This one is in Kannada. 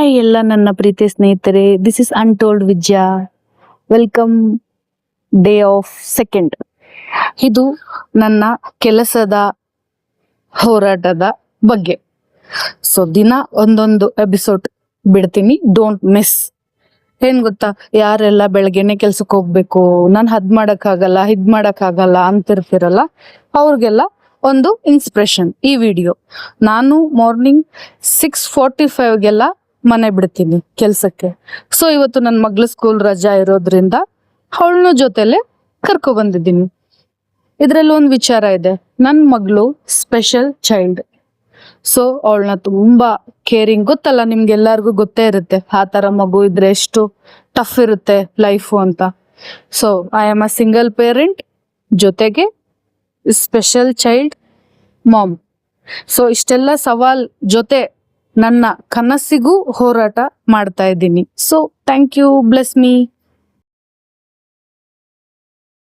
ಹಾಯ್ ಎಲ್ಲ ನನ್ನ ಪ್ರೀತಿಯ ಸ್ನೇಹಿತರೆ, this is untold Vidya. Welcome day of second. ಇದು ನನ್ನ ಕೆಲಸದ ಹೋರಾಟದ ಬಗ್ಗೆ. ಸೊ ದಿನ ಒಂದೊಂದು ಎಪಿಸೋಡ್ ಬಿಡ್ತೀನಿ, ಡೋಂಟ್ ಮಿಸ್. ಏನ್ ಗೊತ್ತಾ, ಯಾರೆಲ್ಲ ಬೆಳಗ್ಗೆನೆ ಕೆಲ್ಸಕ್ಕೆ ಹೋಗ್ಬೇಕು, ನಾನು ಅದ್ ಮಾಡಕ್ಕಾಗಲ್ಲ ಇದ್ ಮಾಡಕ್ಕಾಗಲ್ಲ ಅಂತಿರ್ತಿರಲ್ಲ, ಅವ್ರಿಗೆಲ್ಲ ಒಂದು ಇನ್ಸ್ಪಿರೇಷನ್ ಈ ವಿಡಿಯೋ. ನಾನು ಮಾರ್ನಿಂಗ್ 6:45ಗೆಲ್ಲ ಮನೆ ಬಿಡ್ತೀನಿ ಕೆಲ್ಸಕ್ಕೆ. ಸೊ ಇವತ್ತು ನನ್ನ ಮಗ್ಳ ಸ್ಕೂಲ್ ರಜಾ ಇರೋದ್ರಿಂದ ಅವಳನ್ನ ಜೊತೆಲೆ ಕರ್ಕೊ ಬಂದಿದ್ದೀನಿ. ಇದ್ರಲ್ಲಿ ಒಂದು ವಿಚಾರ ಇದೆ, ನನ್ನ ಮಗಳು ಸ್ಪೆಷಲ್ ಚೈಲ್ಡ್. ಸೊ ಅವಳನ್ನ ತುಂಬಾ ಕೇರಿಂಗ್, ಗೊತ್ತಲ್ಲ ನಿಮ್ಗೆಲ್ಲರಿಗೂ ಗೊತ್ತೇ ಇರುತ್ತೆ ಆ ತರ ಮಗು ಇದ್ರೆ ಎಷ್ಟು ಟಫ್ ಇರುತ್ತೆ ಲೈಫು ಅಂತ. So I am a single parent, ಜೊತೆಗೆ ಸ್ಪೆಷಲ್ ಚೈಲ್ಡ್ ಮಾಮ್. ಸೊ ಇಷ್ಟೆಲ್ಲ ಸವಾಲ್ ಜೊತೆ ನನ್ನ ಕನಸಿಗೂ ಹೋರಾಟ ಮಾಡ್ತಾ ಇದ್ದೀನಿ. So thank you, bless me.